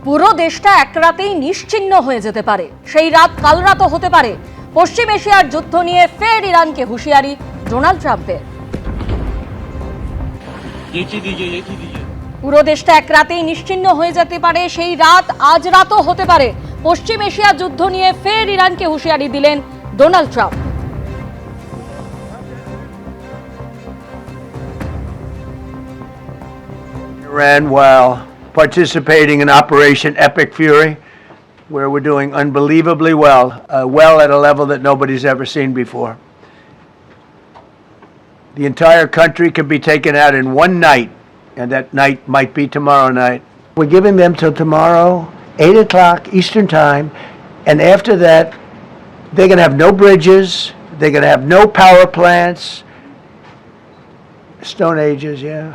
পুরো দেশটা এক রাতেই নিশ্চিহ্ন হয়ে যেতে পারে, সেই রাত কাল রাতও হতে পারে। পশ্চিম এশিয়ার যুদ্ধ নিয়ে ফের ইরানকে হুঁশিয়ারি ডোনাল্ড ট্রাম্পের। পুরো দেশটা এক রাতেই নিশ্চিহ্ন হয়ে যেতে পারে, সেই রাত আজ রাতও হতে পারে। পশ্চিম এশিয়ার যুদ্ধ নিয়ে ফের ইরানকে হুঁশিয়ারি দিলেন Donald Trump. Iran while participating in Operation Epic Fury, where we're doing unbelievably well, well at a level that nobody's ever seen before. The entire country can be taken out in one night, and that night might be tomorrow night. We're giving them till tomorrow, 8 o'clock Eastern Time, and after that, they're going to have no bridges, they're going to have no power plants. Stone Ages, yeah.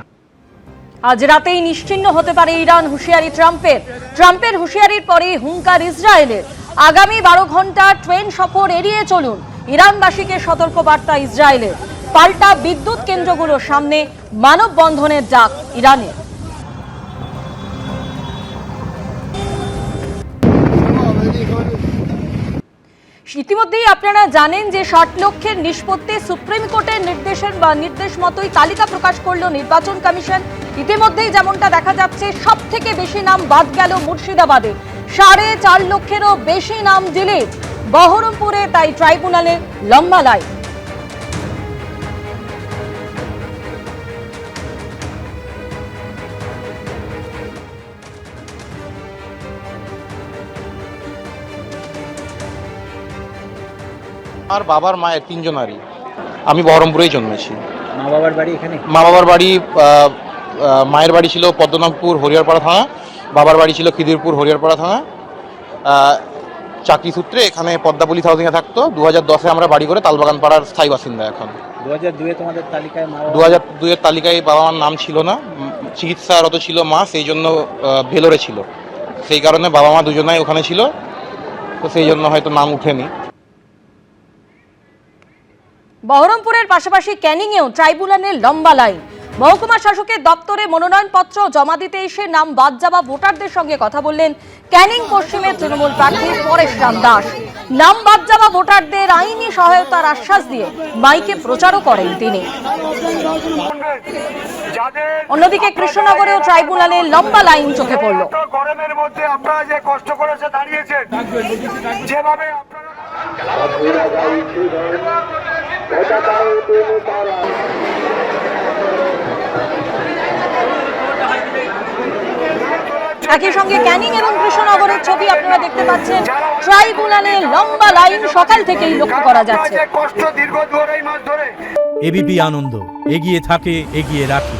আজ রাতেই নিশ্চিহ্ন হতে পারে Iran, হুঁশিয়ারি ট্রাম্পের। ট্রাম্পের হুঁশিয়ারির পরে হুঙ্কার ইসরায়েলের। আগামী 12 ঘন্টা ট্রেন সফর এড়িয়ে চলুন, ইরানবাসীকে সতর্ক বার্তা ইসরায়েলের। পাল্টা বিদ্যুৎ কেন্দ্রগুলোর সামনে মানববন্ধনের ডাক ইরানের। ইতিমধ্যেই আপনারা জানেন যে 60 লক্ষের নিষ্পত্তি সুপ্রিম কোর্টের নির্দেশ মতোই তালিকা প্রকাশ করলো নির্বাচন কমিশন। ইতিমধ্যেই যেমনটা দেখা যাচ্ছে, সব থেকে বেশি নাম বাদ গেল মুর্শিদাবাদে, 4.5 লক্ষেরও বেশি নাম ডিলিট। বহরমপুরে তাই ট্রাইব্যুনালে লম্বা লাইন। আর বাবার মায়ের তিনজনারই। আমি বহরমপুরেই জন্মেছি। মা বাবার বাড়ি এখানে? মা বাবার বাড়ি মায়ের বাড়ি ছিল পদ্মনাভপুর হরিয়ারপাড়া থানা, বাবার বাড়ি ছিল খিদিরপুর হরিয়ারপাড়া থানা। চাকরি সূত্রে এখানে পদ্মাবলী হাউজিংয়ে থাকতো। 2010-এ আমরা বাড়ি করে তালবাগান পাড়ার স্থায়ী বাসিন্দা। এখন 2002-এ তোমাদের তালিকায় 2002-এর তালিকায় বাবা মার নাম ছিল না, চিকিৎসারত ছিল মা, সেই জন্য ভেলোরে ছিল। সেই কারণে বাবা মা দুজনাই ওখানে ছিল, তো সেই জন্য হয়তো নাম উঠেনি। বহরমপুরের পাশাপাশি ক্যানিংয়েও ট্রাইব্যুনালে লম্বা লাইন। মহকুমা শাসকের দপ্তরে মনোনয়নপত্র জমা দিতে এসে নাম বাদ যাওয়া ভোটারদের সঙ্গে কথা বললেন ক্যানিং পশ্চিমের তৃণমূল প্রার্থী পরেশরাম দাস। নাম বাদ যাওয়া ভোটারদের আইনি সহায়তার আশ্বাস দিয়ে মাইকে প্রচারও করেন তিনি। অন্যদিকে কৃষ্ণনগরেও ট্রাইব্যুনালে লম্বা লাইন চোখে পড়ল। গরমের মধ্যে আপনারা যে কষ্ট করেছে দাঁড়িয়েছেন, যেভাবে একই সঙ্গে ক্যানিং এবং কৃষ্ণনগরের ছবি আপনারা দেখতে পাচ্ছেন। ট্রাইব্যুনালে লম্বা লাইন সকাল থেকেই লক্ষ্য করা যাচ্ছে। কষ্ট দীর্ঘ 2 মাস ধরে। এবিপি আনন্দ, এগিয়ে থাকে, এগিয়ে রাখে।